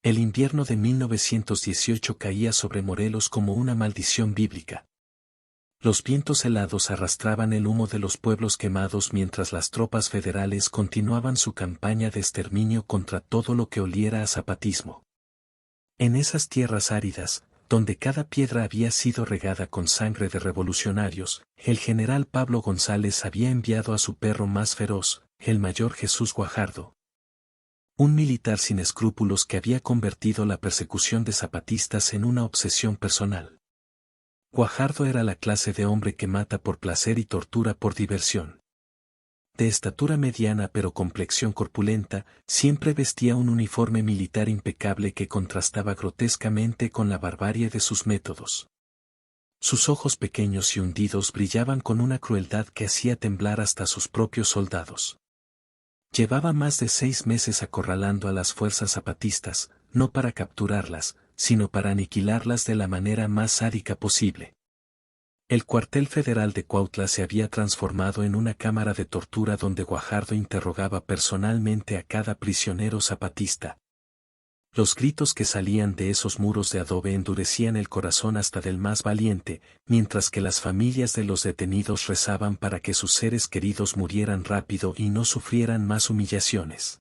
El invierno de 1918 caía sobre Morelos como una maldición bíblica. Los vientos helados arrastraban el humo de los pueblos quemados mientras las tropas federales continuaban su campaña de exterminio contra todo lo que oliera a zapatismo. En esas tierras áridas, donde cada piedra había sido regada con sangre de revolucionarios, el general Pablo González había enviado a su perro más feroz, el mayor Jesús Guajardo. Un militar sin escrúpulos que había convertido la persecución de zapatistas en una obsesión personal. Guajardo era la clase de hombre que mata por placer y tortura por diversión. De estatura mediana pero complexión corpulenta, siempre vestía un uniforme militar impecable que contrastaba grotescamente con la barbarie de sus métodos. Sus ojos pequeños y hundidos brillaban con una crueldad que hacía temblar hasta sus propios soldados. Llevaba más de 6 meses acorralando a las fuerzas zapatistas, no para capturarlas, sino para aniquilarlas de la manera más sádica posible. El cuartel federal de Cuautla se había transformado en una cámara de tortura donde Guajardo interrogaba personalmente a cada prisionero zapatista. Los gritos que salían de esos muros de adobe endurecían el corazón hasta del más valiente, mientras que las familias de los detenidos rezaban para que sus seres queridos murieran rápido y no sufrieran más humillaciones.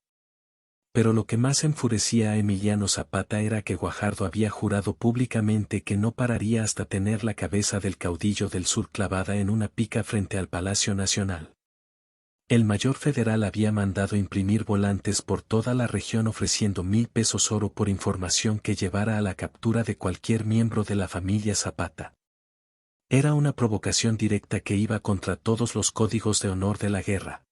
Pero lo que más enfurecía a Emiliano Zapata era que Guajardo había jurado públicamente que no pararía hasta tener la cabeza del caudillo del sur clavada en una pica frente al Palacio Nacional. El mayor federal había mandado imprimir volantes por toda la región ofreciendo 1,000 pesos oro por información que llevara a la captura de cualquier miembro de la familia Zapata. Era una provocación directa que iba contra todos los códigos de honor de la guerra.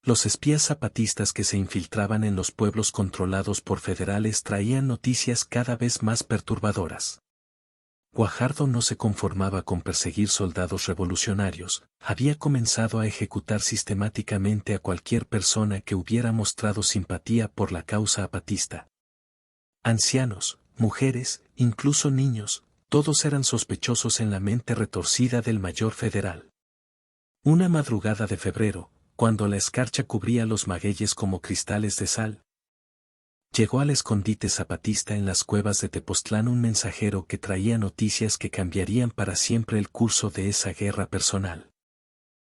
Los espías zapatistas que se infiltraban en los pueblos controlados por federales traían noticias cada vez más perturbadoras. Guajardo no se conformaba con perseguir soldados revolucionarios, había comenzado a ejecutar sistemáticamente a cualquier persona que hubiera mostrado simpatía por la causa zapatista. Ancianos, mujeres, incluso niños, todos eran sospechosos en la mente retorcida del mayor federal. Una madrugada de febrero, cuando la escarcha cubría los magueyes como cristales de sal, llegó al escondite zapatista en las cuevas de Tepoztlán un mensajero que traía noticias que cambiarían para siempre el curso de esa guerra personal.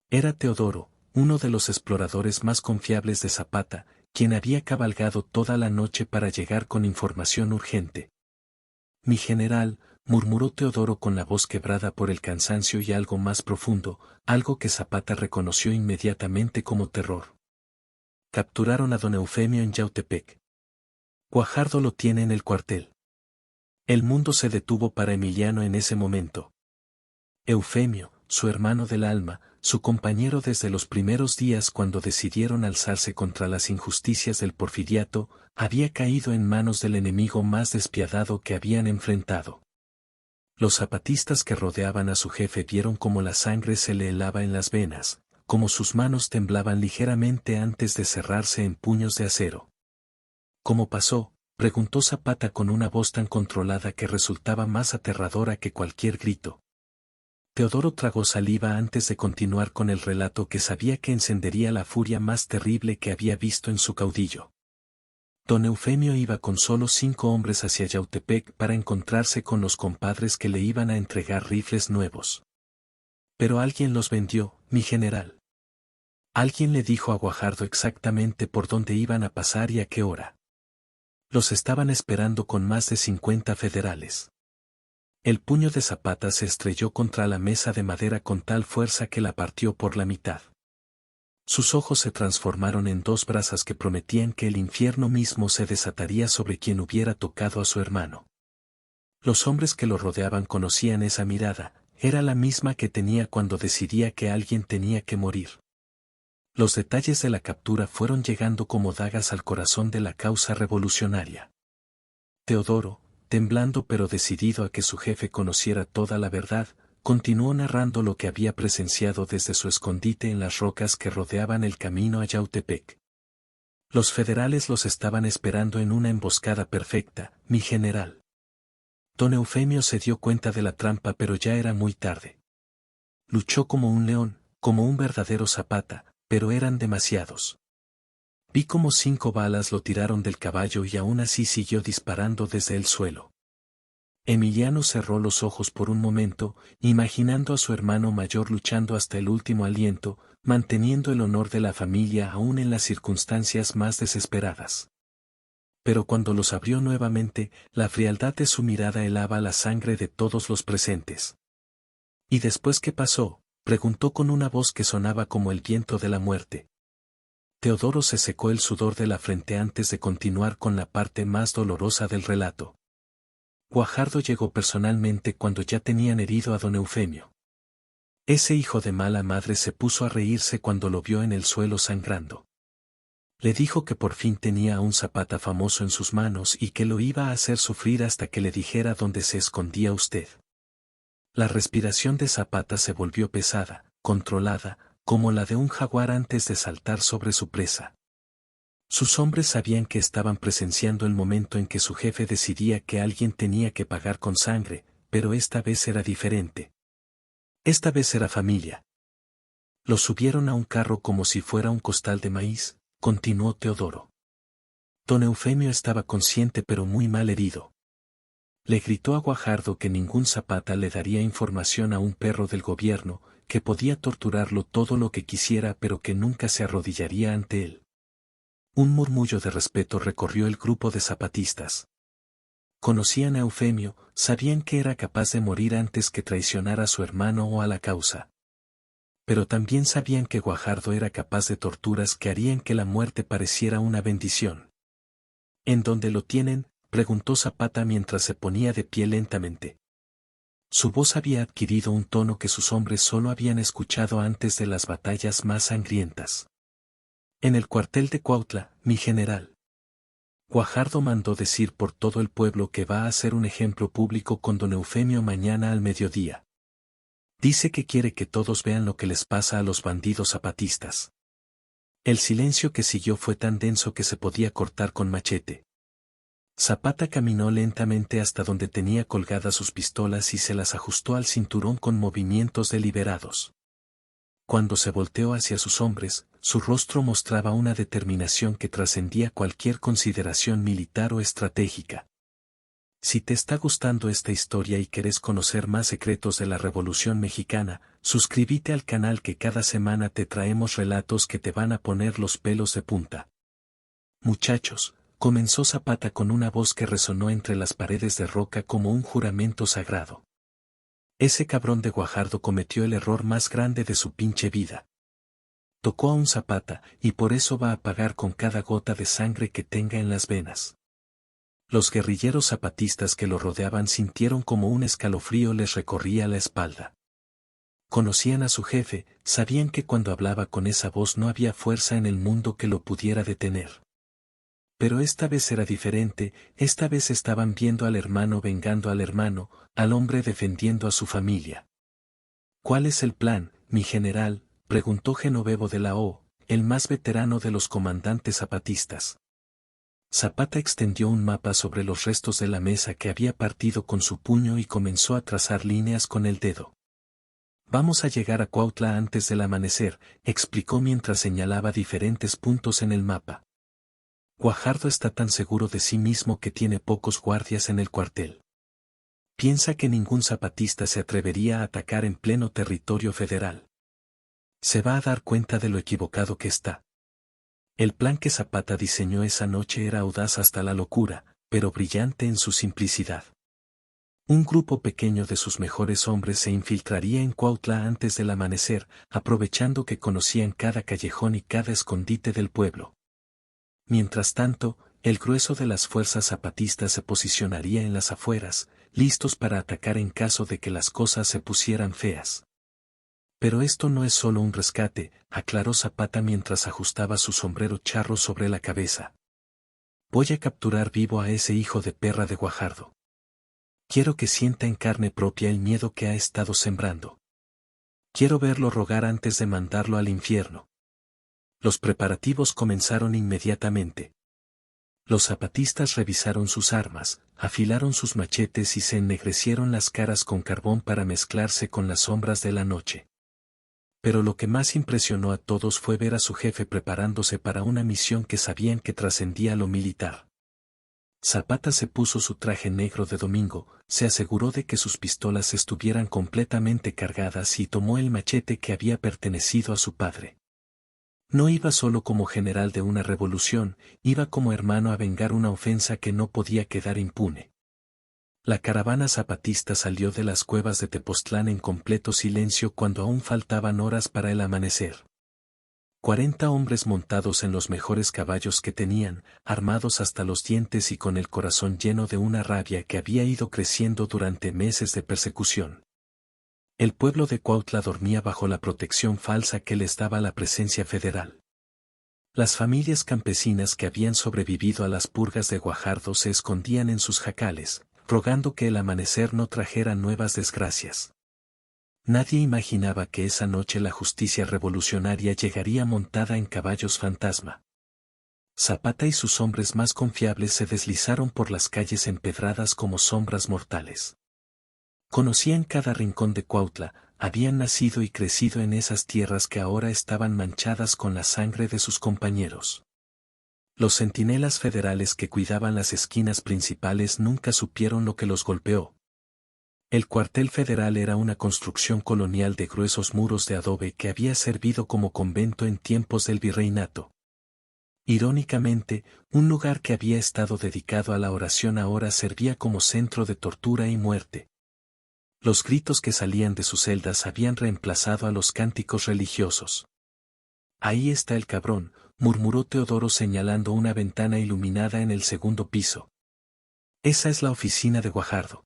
Era Teodoro, uno de los exploradores más confiables de Zapata, quien había cabalgado toda la noche para llegar con información urgente. «Mi general», murmuró Teodoro con la voz quebrada por el cansancio y algo más profundo, algo que Zapata reconoció inmediatamente como terror. «Capturaron a don Eufemio en Yautepec. Guajardo lo tiene en el cuartel». El mundo se detuvo para Emiliano en ese momento. Eufemio, su hermano del alma, su compañero desde los primeros días cuando decidieron alzarse contra las injusticias del porfiriato, había caído en manos del enemigo más despiadado que habían enfrentado. Los zapatistas que rodeaban a su jefe vieron cómo la sangre se le helaba en las venas, cómo sus manos temblaban ligeramente antes de cerrarse en puños de acero. «¿Cómo pasó?», preguntó Zapata con una voz tan controlada que resultaba más aterradora que cualquier grito. Teodoro tragó saliva antes de continuar con el relato que sabía que encendería la furia más terrible que había visto en su caudillo. Don Eufemio iba con solo 5 hombres hacia Yautepec para encontrarse con los compadres que le iban a entregar rifles nuevos. «Pero alguien los vendió, mi general». Alguien le dijo a Guajardo exactamente por dónde iban a pasar y a qué hora. Los estaban esperando con más de 50 federales. El puño de Zapata se estrelló contra la mesa de madera con tal fuerza que la partió por la mitad. Sus ojos se transformaron en 2 brasas que prometían que el infierno mismo se desataría sobre quien hubiera tocado a su hermano. Los hombres que lo rodeaban conocían esa mirada, era la misma que tenía cuando decidía que alguien tenía que morir. Los detalles de la captura fueron llegando como dagas al corazón de la causa revolucionaria. Teodoro, temblando pero decidido a que su jefe conociera toda la verdad, continuó narrando lo que había presenciado desde su escondite en las rocas que rodeaban el camino a Yautepec. Los federales los estaban esperando en una emboscada perfecta, mi general. Don Eufemio se dio cuenta de la trampa pero ya era muy tarde. Luchó como un león, como un verdadero Zapata, pero eran demasiados. Vi como 5 balas lo tiraron del caballo y aún así siguió disparando desde el suelo. Emiliano cerró los ojos por un momento, imaginando a su hermano mayor luchando hasta el último aliento, manteniendo el honor de la familia aún en las circunstancias más desesperadas. Pero cuando los abrió nuevamente, la frialdad de su mirada helaba la sangre de todos los presentes. ¿Y después qué pasó?, preguntó con una voz que sonaba como el viento de la muerte. Teodoro se secó el sudor de la frente antes de continuar con la parte más dolorosa del relato. Guajardo llegó personalmente cuando ya tenían herido a don Eufemio. Ese hijo de mala madre se puso a reírse cuando lo vio en el suelo sangrando. Le dijo que por fin tenía a un Zapata famoso en sus manos y que lo iba a hacer sufrir hasta que le dijera dónde se escondía usted. La respiración de Zapata se volvió pesada, controlada, como la de un jaguar antes de saltar sobre su presa. Sus hombres sabían que estaban presenciando el momento en que su jefe decidía que alguien tenía que pagar con sangre, pero esta vez era diferente. Esta vez era familia. Los subieron a un carro como si fuera un costal de maíz, continuó Teodoro. Don Eufemio estaba consciente pero muy mal herido. Le gritó a Guajardo que ningún Zapata le daría información a un perro del gobierno, que podía torturarlo todo lo que quisiera pero que nunca se arrodillaría ante él. Un murmullo de respeto recorrió el grupo de zapatistas. Conocían a Eufemio, sabían que era capaz de morir antes que traicionar a su hermano o a la causa. Pero también sabían que Guajardo era capaz de torturas que harían que la muerte pareciera una bendición. ¿En dónde lo tienen?, preguntó Zapata mientras se ponía de pie lentamente. Su voz había adquirido un tono que sus hombres solo habían escuchado antes de las batallas más sangrientas. En el cuartel de Cuautla, mi general. Guajardo mandó decir por todo el pueblo que va a hacer un ejemplo público con don Eufemio mañana al mediodía. Dice que quiere que todos vean lo que les pasa a los bandidos zapatistas. El silencio que siguió fue tan denso que se podía cortar con machete. Zapata caminó lentamente hasta donde tenía colgadas sus pistolas y se las ajustó al cinturón con movimientos deliberados. Cuando se volteó hacia sus hombres, su rostro mostraba una determinación que trascendía cualquier consideración militar o estratégica. Si te está gustando esta historia y querés conocer más secretos de la Revolución Mexicana, suscríbete al canal que cada semana te traemos relatos que te van a poner los pelos de punta. Muchachos, comenzó Zapata con una voz que resonó entre las paredes de roca como un juramento sagrado. Ese cabrón de Guajardo cometió el error más grande de su pinche vida. Tocó a un Zapata, y por eso va a pagar con cada gota de sangre que tenga en las venas. Los guerrilleros zapatistas que lo rodeaban sintieron como un escalofrío les recorría la espalda. Conocían a su jefe, sabían que cuando hablaba con esa voz no había fuerza en el mundo que lo pudiera detener. Pero esta vez era diferente, esta vez estaban viendo al hermano vengando al hermano, al hombre defendiendo a su familia. ¿Cuál es el plan, mi general?, preguntó Genovevo de la O, el más veterano de los comandantes zapatistas. Zapata extendió un mapa sobre los restos de la mesa que había partido con su puño y comenzó a trazar líneas con el dedo. Vamos a llegar a Cuautla antes del amanecer, explicó mientras señalaba diferentes puntos en el mapa. Guajardo está tan seguro de sí mismo que tiene pocos guardias en el cuartel. Piensa que ningún zapatista se atrevería a atacar en pleno territorio federal. Se va a dar cuenta de lo equivocado que está. El plan que Zapata diseñó esa noche era audaz hasta la locura, pero brillante en su simplicidad. Un grupo pequeño de sus mejores hombres se infiltraría en Cuautla antes del amanecer, aprovechando que conocían cada callejón y cada escondite del pueblo. Mientras tanto, el grueso de las fuerzas zapatistas se posicionaría en las afueras, listos para atacar en caso de que las cosas se pusieran feas. Pero esto no es solo un rescate, aclaró Zapata mientras ajustaba su sombrero charro sobre la cabeza. Voy a capturar vivo a ese hijo de perra de Guajardo. Quiero que sienta en carne propia el miedo que ha estado sembrando. Quiero verlo rogar antes de mandarlo al infierno. Los preparativos comenzaron inmediatamente. Los zapatistas revisaron sus armas, afilaron sus machetes y se ennegrecieron las caras con carbón para mezclarse con las sombras de la noche. Pero lo que más impresionó a todos fue ver a su jefe preparándose para una misión que sabían que trascendía lo militar. Zapata se puso su traje negro de domingo, se aseguró de que sus pistolas estuvieran completamente cargadas y tomó el machete que había pertenecido a su padre. No iba solo como general de una revolución, iba como hermano a vengar una ofensa que no podía quedar impune. La caravana zapatista salió de las cuevas de Tepoztlán en completo silencio cuando aún faltaban horas para el amanecer. 40 hombres montados en los mejores caballos que tenían, armados hasta los dientes y con el corazón lleno de una rabia que había ido creciendo durante meses de persecución. El pueblo de Cuautla dormía bajo la protección falsa que les daba la presencia federal. Las familias campesinas que habían sobrevivido a las purgas de Guajardo se escondían en sus jacales, rogando que el amanecer no trajera nuevas desgracias. Nadie imaginaba que esa noche la justicia revolucionaria llegaría montada en caballos fantasma. Zapata y sus hombres más confiables se deslizaron por las calles empedradas como sombras mortales. Conocían cada rincón de Cuautla, habían nacido y crecido en esas tierras que ahora estaban manchadas con la sangre de sus compañeros. Los centinelas federales que cuidaban las esquinas principales nunca supieron lo que los golpeó. El cuartel federal era una construcción colonial de gruesos muros de adobe que había servido como convento en tiempos del virreinato. Irónicamente, un lugar que había estado dedicado a la oración ahora servía como centro de tortura y muerte. Los gritos que salían de sus celdas habían reemplazado a los cánticos religiosos. «Ahí está el cabrón», murmuró Teodoro señalando una ventana iluminada en el segundo piso. «Esa es la oficina de Guajardo.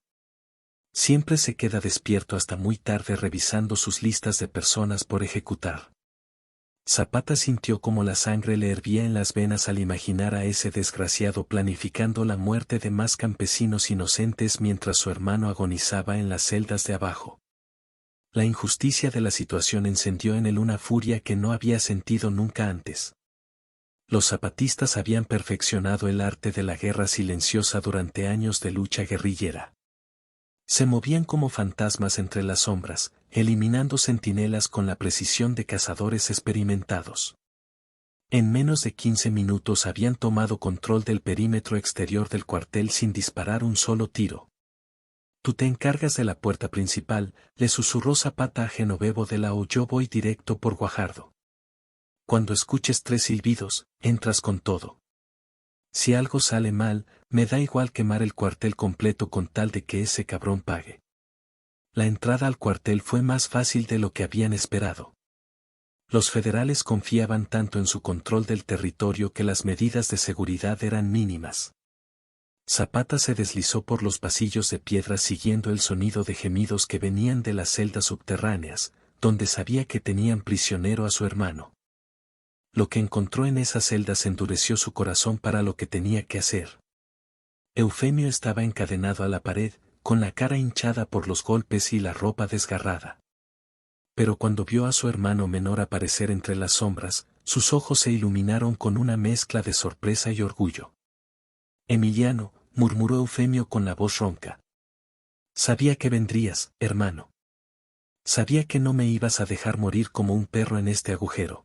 Siempre se queda despierto hasta muy tarde revisando sus listas de personas por ejecutar». Zapata sintió como la sangre le hervía en las venas al imaginar a ese desgraciado planificando la muerte de más campesinos inocentes mientras su hermano agonizaba en las celdas de abajo. La injusticia de la situación encendió en él una furia que no había sentido nunca antes. Los zapatistas habían perfeccionado el arte de la guerra silenciosa durante años de lucha guerrillera. Se movían como fantasmas entre las sombras, eliminando centinelas con la precisión de cazadores experimentados. En menos de 15 minutos habían tomado control del perímetro exterior del cuartel sin disparar un solo tiro. «Tú te encargas de la puerta principal», le susurró Zapata a Genovevo de la O. «Yo voy directo por Guajardo. Cuando escuches 3 silbidos, entras con todo. Si algo sale mal, me da igual quemar el cuartel completo con tal de que ese cabrón pague». La entrada al cuartel fue más fácil de lo que habían esperado. Los federales confiaban tanto en su control del territorio que las medidas de seguridad eran mínimas. Zapata se deslizó por los pasillos de piedra siguiendo el sonido de gemidos que venían de las celdas subterráneas, donde sabía que tenían prisionero a su hermano. Lo que encontró en esas celdas endureció su corazón para lo que tenía que hacer. Eufemio estaba encadenado a la pared, con la cara hinchada por los golpes y la ropa desgarrada. Pero cuando vio a su hermano menor aparecer entre las sombras, sus ojos se iluminaron con una mezcla de sorpresa y orgullo. «Emiliano», murmuró Eufemio con la voz ronca. «Sabía que vendrías, hermano. Sabía que no me ibas a dejar morir como un perro en este agujero».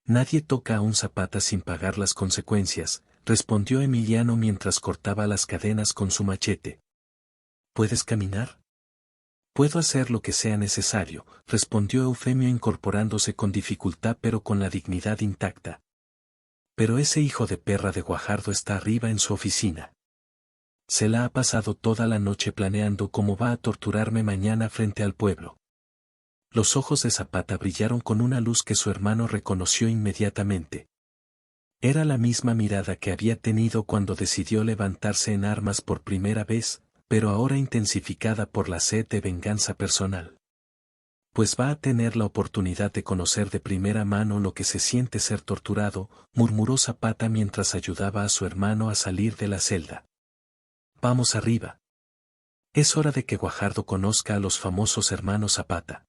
«Nadie toca a un Zapata sin pagar las consecuencias», respondió Emiliano mientras cortaba las cadenas con su machete. «¿Puedes caminar?» «Puedo hacer lo que sea necesario», respondió Eufemio incorporándose con dificultad pero con la dignidad intacta. «Pero ese hijo de perra de Guajardo está arriba en su oficina. Se la ha pasado toda la noche planeando cómo va a torturarme mañana frente al pueblo». Los ojos de Zapata brillaron con una luz que su hermano reconoció inmediatamente. Era la misma mirada que había tenido cuando decidió levantarse en armas por primera vez, pero ahora intensificada por la sed de venganza personal. «Pues va a tener la oportunidad de conocer de primera mano lo que se siente ser torturado», murmuró Zapata mientras ayudaba a su hermano a salir de la celda. «Vamos arriba. Es hora de que Guajardo conozca a los famosos hermanos Zapata».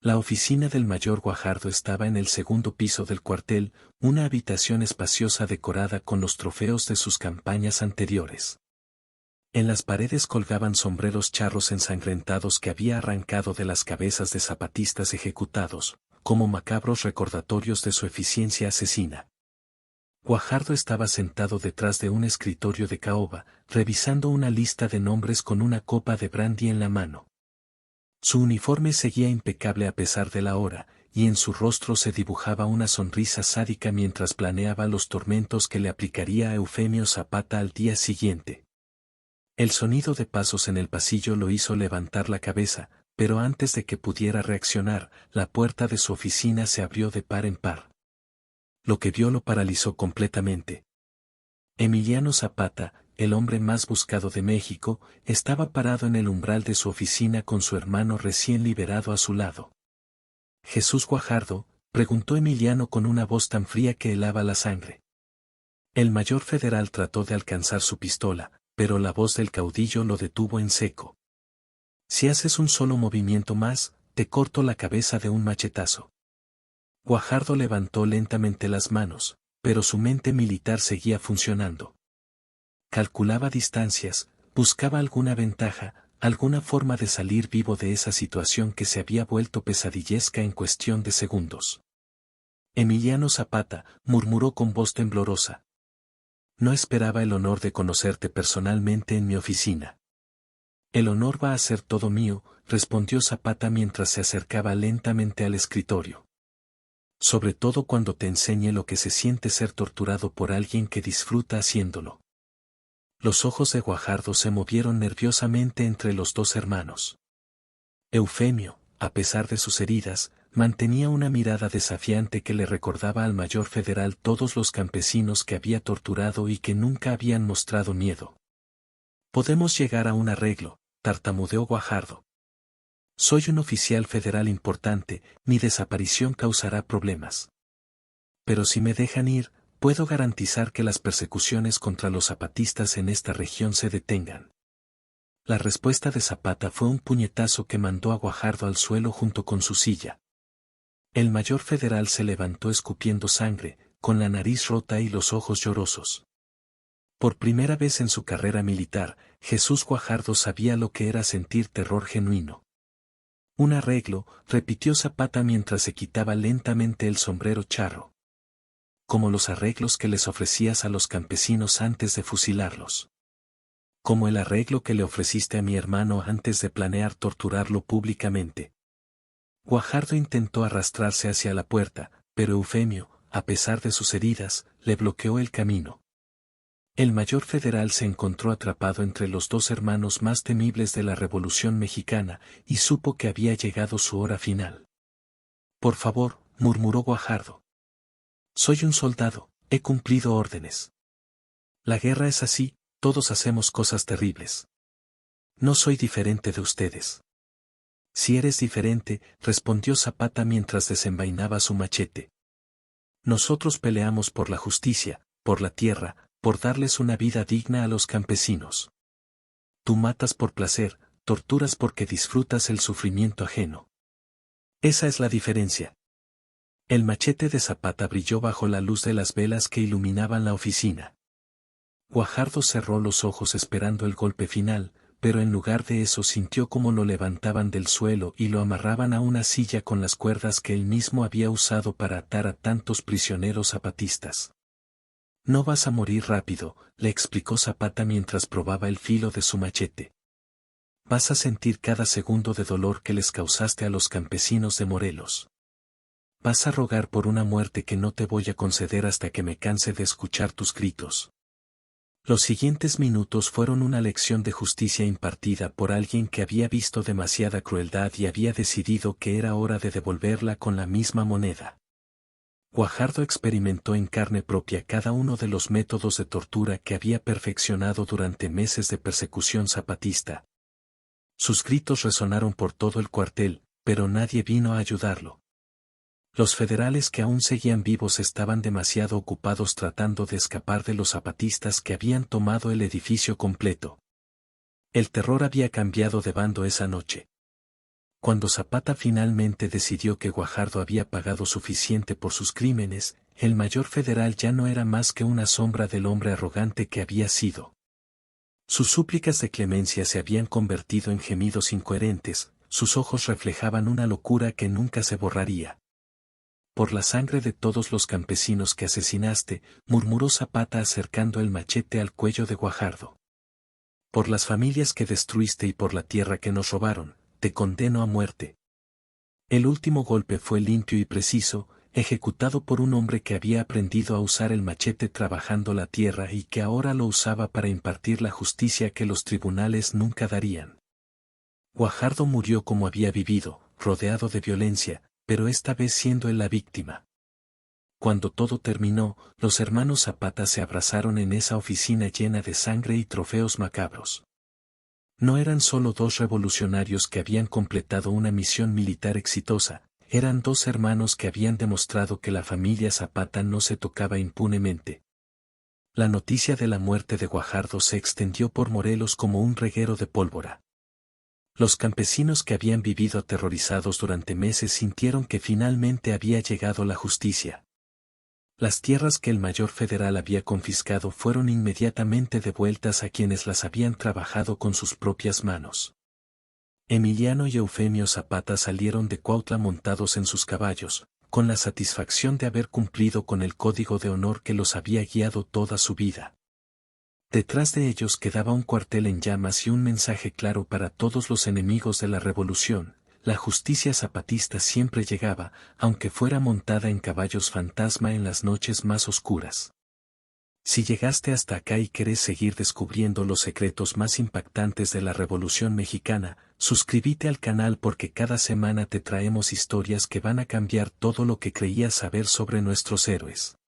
La oficina del mayor Guajardo estaba en el segundo piso del cuartel, una habitación espaciosa decorada con los trofeos de sus campañas anteriores. En las paredes colgaban sombreros charros ensangrentados que había arrancado de las cabezas de zapatistas ejecutados, como macabros recordatorios de su eficiencia asesina. Guajardo estaba sentado detrás de un escritorio de caoba, revisando una lista de nombres con una copa de brandy en la mano. Su uniforme seguía impecable a pesar de la hora, y en su rostro se dibujaba una sonrisa sádica mientras planeaba los tormentos que le aplicaría a Eufemio Zapata al día siguiente. El sonido de pasos en el pasillo lo hizo levantar la cabeza, pero antes de que pudiera reaccionar, la puerta de su oficina se abrió de par en par. Lo que vio lo paralizó completamente. Emiliano Zapata, el hombre más buscado de México, estaba parado en el umbral de su oficina con su hermano recién liberado a su lado. «¿Jesús Guajardo?», preguntó Emiliano con una voz tan fría que helaba la sangre. El mayor federal trató de alcanzar su pistola, pero la voz del caudillo lo detuvo en seco. «Si haces un solo movimiento más, te corto la cabeza de un machetazo». Guajardo levantó lentamente las manos, pero su mente militar seguía funcionando. Calculaba distancias, buscaba alguna ventaja, alguna forma de salir vivo de esa situación que se había vuelto pesadillesca en cuestión de segundos. «Emiliano Zapata», murmuró con voz temblorosa. «No esperaba el honor de conocerte personalmente en mi oficina». «El honor va a ser todo mío», respondió Zapata mientras se acercaba lentamente al escritorio. «Sobre todo cuando te enseñe lo que se siente ser torturado por alguien que disfruta haciéndolo». Los ojos de Guajardo se movieron nerviosamente entre los dos hermanos. Eufemio, a pesar de sus heridas, mantenía una mirada desafiante que le recordaba al mayor federal todos los campesinos que había torturado y que nunca habían mostrado miedo. «Podemos llegar a un arreglo», tartamudeó Guajardo. «Soy un oficial federal importante, mi desaparición causará problemas. Pero si me dejan ir, puedo garantizar que las persecuciones contra los zapatistas en esta región se detengan». La respuesta de Zapata fue un puñetazo que mandó a Guajardo al suelo junto con su silla. El mayor federal se levantó escupiendo sangre, con la nariz rota y los ojos llorosos. Por primera vez en su carrera militar, Jesús Guajardo sabía lo que era sentir terror genuino. «Un arreglo», repitió Zapata mientras se quitaba lentamente el sombrero charro. «Como los arreglos que les ofrecías a los campesinos antes de fusilarlos. Como el arreglo que le ofreciste a mi hermano antes de planear torturarlo públicamente». Guajardo intentó arrastrarse hacia la puerta, pero Eufemio, a pesar de sus heridas, le bloqueó el camino. El mayor federal se encontró atrapado entre los dos hermanos más temibles de la Revolución Mexicana, y supo que había llegado su hora final. «Por favor», murmuró Guajardo. «Soy un soldado, he cumplido órdenes. La guerra es así, todos hacemos cosas terribles. No soy diferente de ustedes». «Si eres diferente», respondió Zapata mientras desenvainaba su machete. «Nosotros peleamos por la justicia, por la tierra, por darles una vida digna a los campesinos. Tú matas por placer, torturas porque disfrutas el sufrimiento ajeno. Esa es la diferencia». El machete de Zapata brilló bajo la luz de las velas que iluminaban la oficina. Guajardo cerró los ojos esperando el golpe final, pero en lugar de eso sintió como lo levantaban del suelo y lo amarraban a una silla con las cuerdas que él mismo había usado para atar a tantos prisioneros zapatistas. «No vas a morir rápido», le explicó Zapata mientras probaba el filo de su machete. «Vas a sentir cada segundo de dolor que les causaste a los campesinos de Morelos. Vas a rogar por una muerte que no te voy a conceder hasta que me canse de escuchar tus gritos». Los siguientes minutos fueron una lección de justicia impartida por alguien que había visto demasiada crueldad y había decidido que era hora de devolverla con la misma moneda. Guajardo experimentó en carne propia cada uno de los métodos de tortura que había perfeccionado durante meses de persecución zapatista. Sus gritos resonaron por todo el cuartel, pero nadie vino a ayudarlo. Los federales que aún seguían vivos estaban demasiado ocupados tratando de escapar de los zapatistas que habían tomado el edificio completo. El terror había cambiado de bando esa noche. Cuando Zapata finalmente decidió que Guajardo había pagado suficiente por sus crímenes, el mayor federal ya no era más que una sombra del hombre arrogante que había sido. Sus súplicas de clemencia se habían convertido en gemidos incoherentes, sus ojos reflejaban una locura que nunca se borraría. Por la sangre de todos los campesinos que asesinaste, murmuró Zapata acercando el machete al cuello de Guajardo. Por las familias que destruiste y por la tierra que nos robaron, te condeno a muerte. El último golpe fue limpio y preciso, ejecutado por un hombre que había aprendido a usar el machete trabajando la tierra y que ahora lo usaba para impartir la justicia que los tribunales nunca darían. Guajardo murió como había vivido, rodeado de violencia, pero esta vez siendo él la víctima. Cuando todo terminó, los hermanos Zapata se abrazaron en esa oficina llena de sangre y trofeos macabros. No eran solo dos revolucionarios que habían completado una misión militar exitosa, eran dos hermanos que habían demostrado que la familia Zapata no se tocaba impunemente. La noticia de la muerte de Guajardo se extendió por Morelos como un reguero de pólvora. Los campesinos que habían vivido aterrorizados durante meses sintieron que finalmente había llegado la justicia. Las tierras que el mayor federal había confiscado fueron inmediatamente devueltas a quienes las habían trabajado con sus propias manos. Emiliano y Eufemio Zapata salieron de Cuautla montados en sus caballos, con la satisfacción de haber cumplido con el código de honor que los había guiado toda su vida. Detrás de ellos quedaba un cuartel en llamas y un mensaje claro para todos los enemigos de la revolución: la justicia zapatista siempre llegaba, aunque fuera montada en caballos fantasma en las noches más oscuras. Si llegaste hasta acá y querés seguir descubriendo los secretos más impactantes de la Revolución Mexicana, suscríbete al canal porque cada semana te traemos historias que van a cambiar todo lo que creías saber sobre nuestros héroes.